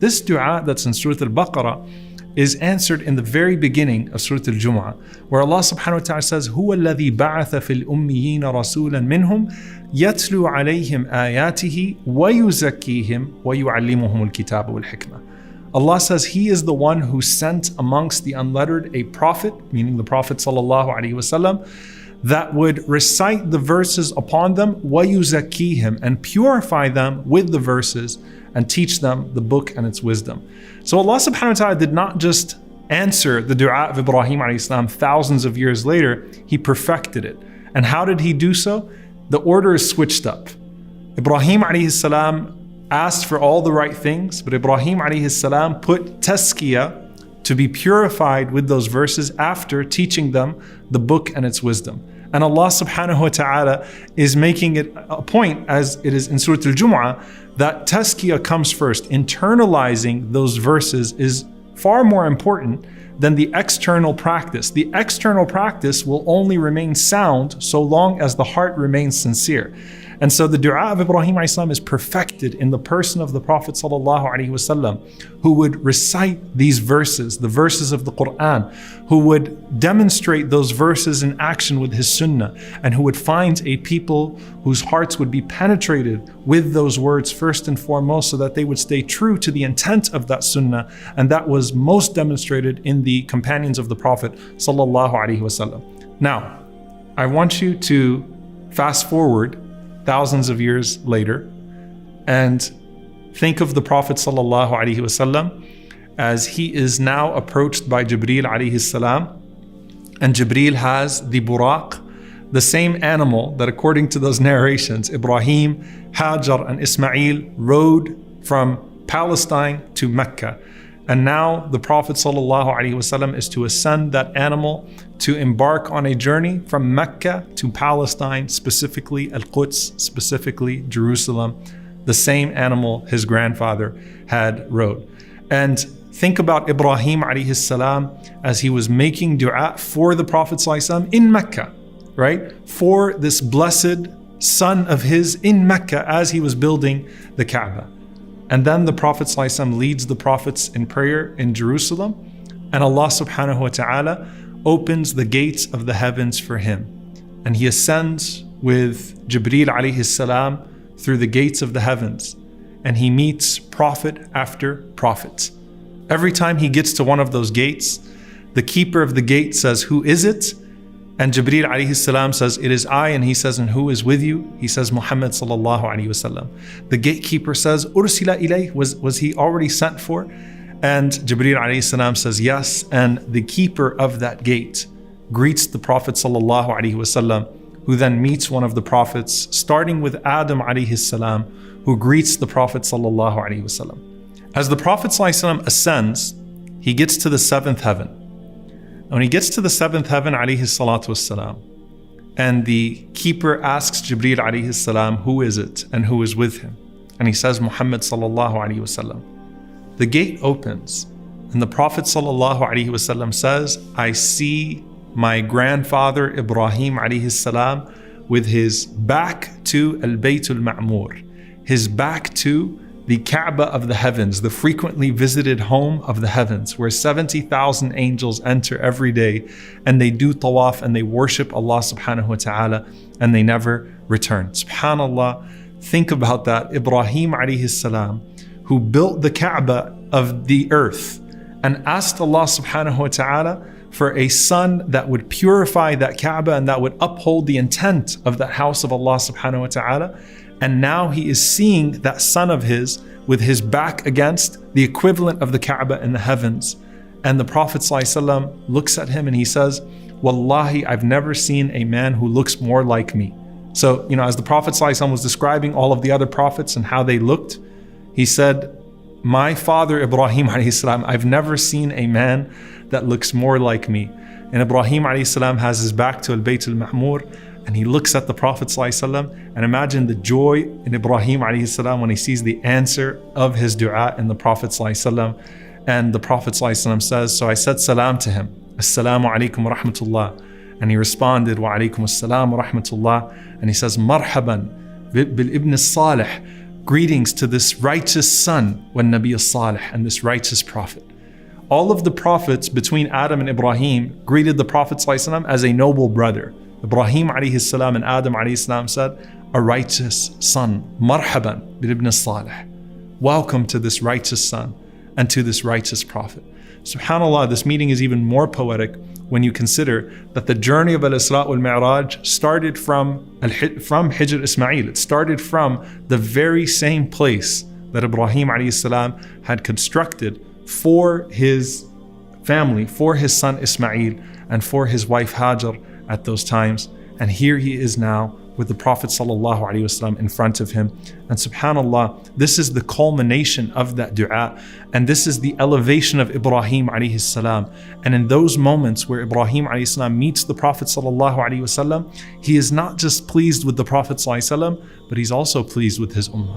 This dua that's in Surah Al-Baqarah is answered in the very beginning of Surah Al-Jumu'ah, where Allah subhanahu wa ta'ala says, هُوَ الَّذِي بَعَثَ فِي الْأُمِّيِّينَ رَسُولًا مِّنْهُمْ يَتْلُو عَلَيْهِمْ آيَاتِهِ وَيُزَكِّيهِمْ وَيُعَلِّمُهُمُ الْكِتَابَ وَالْحِكْمَةَ. Allah says He is the one who sent amongst the unlettered a prophet, meaning the Prophet sallallahu alaihi wasallam, that would recite the verses upon them, وَيُزَكِّيهِمْ, and purify them with the verses and teach them the book and its wisdom. So Allah subhanahu wa ta'ala did not just answer the dua of Ibrahim alayhi salam thousands of years later, He perfected it. And how did He do so? The order is switched up. Ibrahim alayhi salam asked for all the right things, but Ibrahim alayhi salam put tazkiyah to be purified with those verses after teaching them the book and its wisdom. And Allah subhanahu wa ta'ala is making it a point, as it is in Surah Al-Jumu'ah, that tazkiyah comes first. Internalizing those verses is far more important than the external practice. The external practice will only remain sound so long as the heart remains sincere. And so the dua of Ibrahim ﷺ is perfected in the person of the Prophet ﷺ, who would recite these verses, the verses of the Quran, who would demonstrate those verses in action with his sunnah, and who would find a people whose hearts would be penetrated with those words first and foremost, so that they would stay true to the intent of that sunnah. And that was most demonstrated in the companions of the Prophet ﷺ. Now, I want you to fast forward thousands of years later and think of the Prophet ﷺ as he is now approached by Jibreel alayhi salam, and Jibreel has the buraq, the same animal that according to those narrations Ibrahim, Hajar and Ismail rode from Palestine to Mecca. And now the Prophet ﷺ is to ascend that animal to embark on a journey from Mecca to Palestine, specifically Al-Quds, specifically Jerusalem, the same animal his grandfather had rode. And think about Ibrahim alayhi salam as he was making dua for the Prophet ﷺ in Mecca, right? For this blessed son of his in Mecca as he was building the Kaaba. And then the Prophet ﷺ leads the prophets in prayer in Jerusalem, and Allah subhanahu wa ta'ala opens the gates of the heavens for him. And he ascends with Jibreel alayhi salam through the gates of the heavens, and he meets prophet after prophet. Every time he gets to one of those gates, the keeper of the gate says, "Who is it?" And Jibreel alayhi salam says, "It is I." And he says, "And who is with you?" He says, "Muhammad sallallahu alayhi wasallam." The gatekeeper says, "Ursila ilayh," was he already sent for? And Jibreel alayhi salam says, "Yes." And the keeper of that gate greets the Prophet sallallahu alayhi wasallam, who then meets one of the prophets, starting with Adam alayhi salam, who greets the Prophet sallallahu alayhi wasallam. As the Prophet sallallahu alayhi wasallam ascends, he gets to the seventh heaven. When he gets to the seventh heaven, alayhi salatu wassalam, and the keeper asks Jibreel alayhi salam, "Who is it and who is with him?" And he says, "Muhammad sallallahu alayhi wasallam." The gate opens, and the Prophet sallallahu alayhi wasallam says, "I see my grandfather Ibrahim alayhi salam with his back to Al-Baytul Ma'mur, his back to the Kaaba of the heavens, the frequently visited home of the heavens, where 70,000 angels enter every day, and they do tawaf and they worship Allah subhanahu wa ta'ala, and they never return." SubhanAllah, think about that. Ibrahim alayhi salam, who built the Kaaba of the earth and asked Allah subhanahu wa ta'ala for a son that would purify that Kaaba and that would uphold the intent of that house of Allah subhanahu wa ta'ala. And now he is seeing that son of his with his back against the equivalent of the Kaaba in the heavens. And the Prophet ﷺ looks at him and he says, "Wallahi, I've never seen a man who looks more like me." So, as the Prophet ﷺ was describing all of the other prophets and how they looked, he said, "My father Ibrahim alayhi salam, I've never seen a man that looks more like me." And Ibrahim alayhi salam has his back to Al-Bayt al-Ma'mur, and he looks at the Prophet ﷺ, and imagine the joy in Ibrahim alayhi salam when he sees the answer of his dua in the Prophet ﷺ. And the Prophet ﷺ says, "So I said salam to him, Assalamu alaikum wa rahmatullah." And he responded, "Wa alaikum assalam wa rahmatullah." And he says, "Marhaban bil ibn salih, greetings to this righteous son, wal-Nabi al-Salih, and this righteous prophet. All of the prophets between Adam and Ibrahim greeted the Prophet ﷺ as a noble brother. Ibrahim alayhi salam and Adam alayhi salam said, a righteous son. Marhaban bil ibn al-Salih. Welcome to this righteous son and to this righteous prophet. SubhanAllah, this meeting is even more poetic when you consider that the journey of Al-Isra wal-Mi'raj started from Hijr Ismail. It started from the very same place that Ibrahim alayhi salam had constructed for his family, for his son Ismail, and for his wife Hajar at those times. And here he is now with the Prophet ﷺ in front of him. And subhanAllah, this is the culmination of that dua, and this is the elevation of Ibrahim alayhi salam. And in those moments where Ibrahim alayhi salam meets the Prophet ﷺ, he is not just pleased with the Prophet ﷺ, but he's also pleased with his ummah.